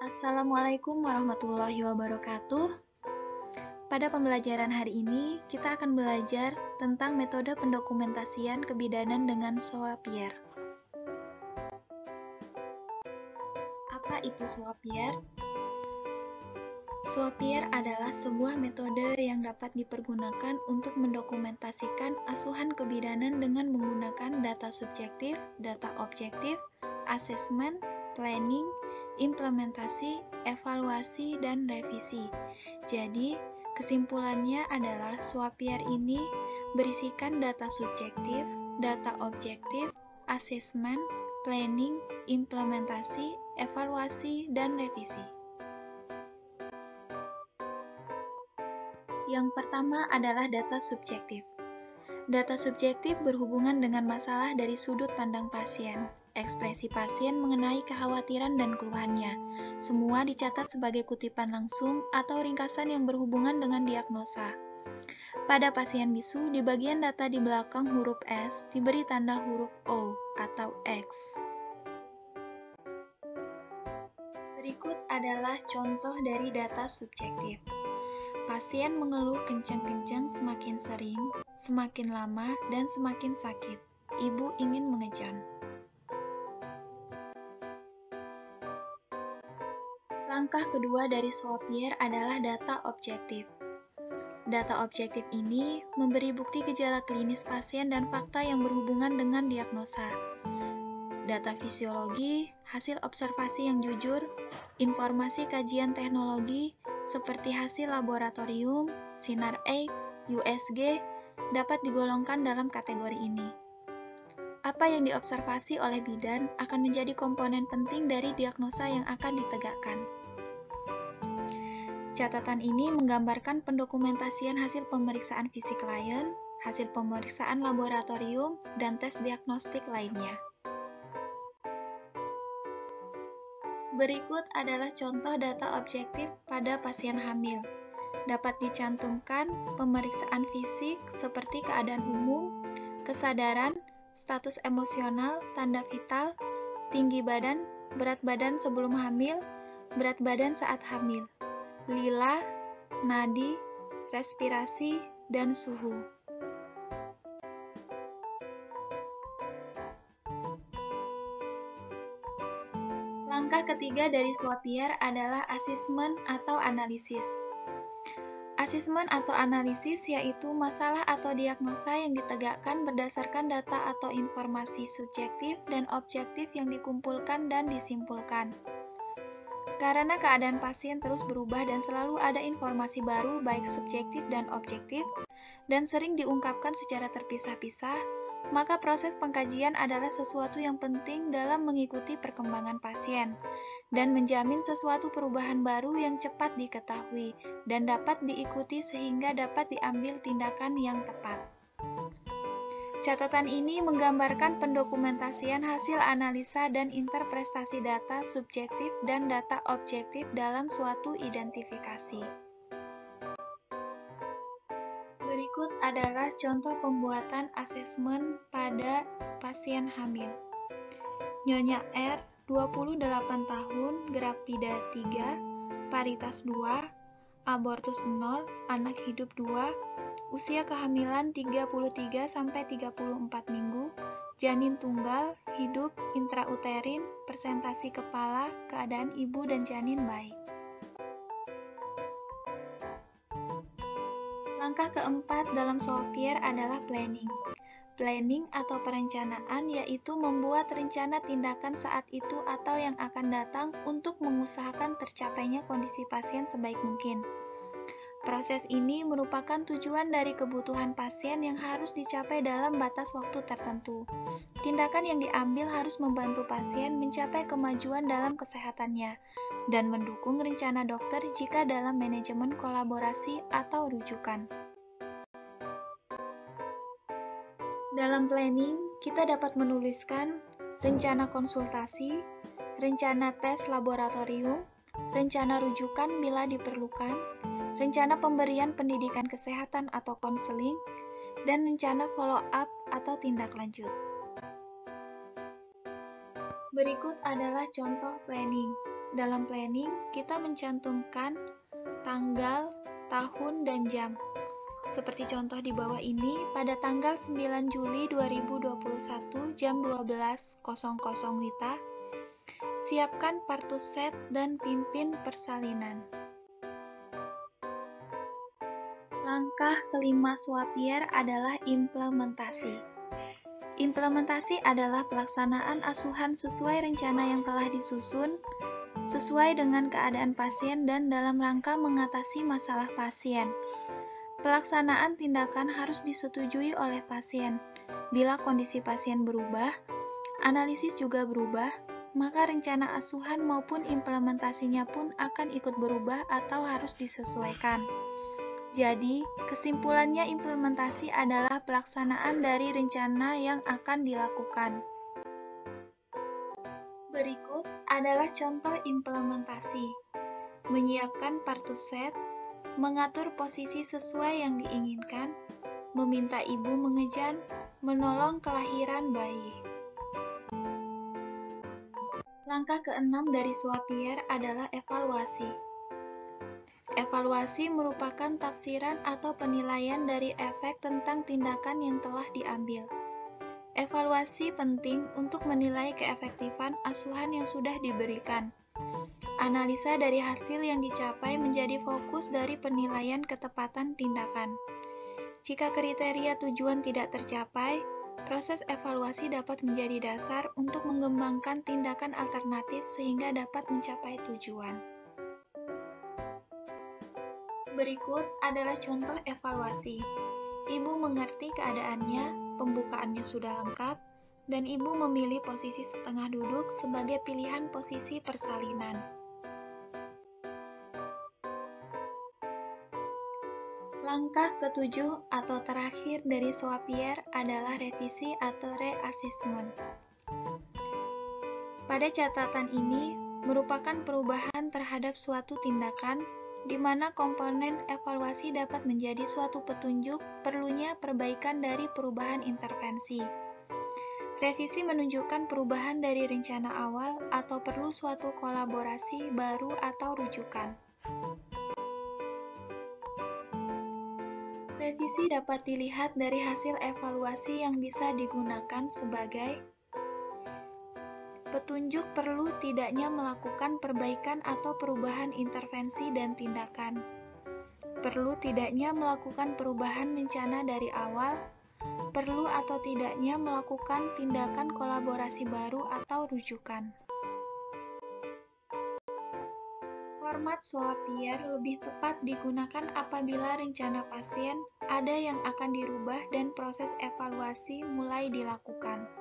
Assalamualaikum warahmatullahi wabarakatuh. Pada pembelajaran hari ini, kita akan belajar tentang metode pendokumentasian kebidanan dengan Soapierre. Apa itu Soapierre? Soapierre adalah sebuah metode yang dapat dipergunakan untuk mendokumentasikan asuhan kebidanan dengan menggunakan data subjektif, data objektif, asesmen, planning, implementasi, evaluasi, dan revisi. Jadi, kesimpulannya adalah Soapierre ini berisikan data subjektif, data objektif, asesmen, planning, implementasi, evaluasi, dan revisi. Yang pertama adalah data subjektif. Data subjektif berhubungan dengan masalah dari sudut pandang pasien. Ekspresi pasien mengenai kekhawatiran dan keluhannya. Semua dicatat sebagai kutipan langsung atau ringkasan yang berhubungan dengan diagnosa. Pada pasien bisu, di bagian data di belakang huruf S diberi tanda huruf O atau X. Berikut adalah contoh dari data subjektif. Pasien mengeluh kencang-kencang semakin sering, semakin lama, dan semakin sakit. Ibu ingin mengejam. Langkah kedua dari Soapierre adalah data objektif. Data objektif ini memberi bukti gejala klinis pasien dan fakta yang berhubungan dengan diagnosa. Data fisiologi, hasil observasi yang jujur, informasi kajian teknologi, seperti hasil laboratorium, sinar X, USG, dapat digolongkan dalam kategori ini. Apa yang diobservasi oleh bidan akan menjadi komponen penting dari diagnosa yang akan ditegakkan. Catatan ini menggambarkan pendokumentasian hasil pemeriksaan fisik klien, hasil pemeriksaan laboratorium, dan tes diagnostik lainnya. Berikut adalah contoh data objektif pada pasien hamil. Dapat dicantumkan pemeriksaan fisik seperti keadaan umum, kesadaran, status emosional, tanda vital, tinggi badan, berat badan sebelum hamil, berat badan saat hamil, lila, nadi, respirasi, dan suhu. Langkah ketiga dari Soapierre adalah asesmen atau analisis. Asesmen atau analisis yaitu masalah atau diagnosa yang ditegakkan berdasarkan data atau informasi subjektif dan objektif yang dikumpulkan dan disimpulkan. Karena keadaan pasien terus berubah dan selalu ada informasi baru baik subjektif dan objektif, dan sering diungkapkan secara terpisah-pisah, maka proses pengkajian adalah sesuatu yang penting dalam mengikuti perkembangan pasien dan menjamin sesuatu perubahan baru yang cepat diketahui dan dapat diikuti sehingga dapat diambil tindakan yang tepat. Catatan ini menggambarkan pendokumentasian hasil analisa dan interpretasi data subjektif dan data objektif dalam suatu identifikasi. Berikut adalah contoh pembuatan asesmen pada pasien hamil. Nyonya R, 28 tahun, grafida 3, paritas 2, abortus 0, anak hidup 2, usia kehamilan 33-34 minggu, janin tunggal, hidup intrauterin, presentasi kepala, keadaan ibu dan janin baik. Langkah keempat dalam Soapierre adalah planning. Planning atau perencanaan yaitu membuat rencana tindakan saat itu atau yang akan datang untuk mengusahakan tercapainya kondisi pasien sebaik mungkin. Proses ini merupakan tujuan dari kebutuhan pasien yang harus dicapai dalam batas waktu tertentu. Tindakan yang diambil harus membantu pasien mencapai kemajuan dalam kesehatannya dan mendukung rencana dokter jika dalam manajemen kolaborasi atau rujukan. Dalam planning, kita dapat menuliskan rencana konsultasi, rencana tes laboratorium, rencana rujukan bila diperlukan, rencana pemberian pendidikan kesehatan atau konseling, dan rencana follow-up atau tindak lanjut. Berikut adalah contoh planning. Dalam planning, kita mencantumkan tanggal, tahun, dan jam. Seperti contoh di bawah ini, pada tanggal 9 Juli 2021 jam 12.00 WITA, siapkan partus set dan pimpin persalinan. Langkah kelima Swapier adalah implementasi. Implementasi adalah pelaksanaan asuhan sesuai rencana yang telah disusun, sesuai dengan keadaan pasien dan dalam rangka mengatasi masalah pasien. Pelaksanaan tindakan harus disetujui oleh pasien. Bila kondisi pasien berubah, analisis juga berubah, maka rencana asuhan maupun implementasinya pun akan ikut berubah atau harus disesuaikan. Jadi, kesimpulannya implementasi adalah pelaksanaan dari rencana yang akan dilakukan. Berikut adalah contoh implementasi. Menyiapkan partus set, mengatur posisi sesuai yang diinginkan, meminta ibu mengejan, menolong kelahiran bayi. Langkah keenam dari Swapier adalah evaluasi. Evaluasi merupakan tafsiran atau penilaian dari efek tentang tindakan yang telah diambil. Evaluasi penting untuk menilai keefektifan asuhan yang sudah diberikan. Analisa dari hasil yang dicapai menjadi fokus dari penilaian ketepatan tindakan. Jika kriteria tujuan tidak tercapai, proses evaluasi dapat menjadi dasar untuk mengembangkan tindakan alternatif sehingga dapat mencapai tujuan. Berikut adalah contoh evaluasi. Ibu mengerti keadaannya, pembukaannya sudah lengkap, dan ibu memilih posisi setengah duduk sebagai pilihan posisi persalinan. Langkah ketujuh atau terakhir dari Swapier adalah revisi atau re-assessment. Pada catatan ini, merupakan perubahan terhadap suatu tindakan di mana komponen evaluasi dapat menjadi suatu petunjuk perlunya perbaikan dari perubahan intervensi. Revisi menunjukkan perubahan dari rencana awal atau perlu suatu kolaborasi baru atau rujukan. Revisi dapat dilihat dari hasil evaluasi yang bisa digunakan sebagai petunjuk perlu tidaknya melakukan perbaikan atau perubahan intervensi dan tindakan. Perlu tidaknya melakukan perubahan rencana dari awal. Perlu atau tidaknya melakukan tindakan kolaborasi baru atau rujukan. Format Swapier lebih tepat digunakan apabila rencana pasien ada yang akan dirubah dan proses evaluasi mulai dilakukan.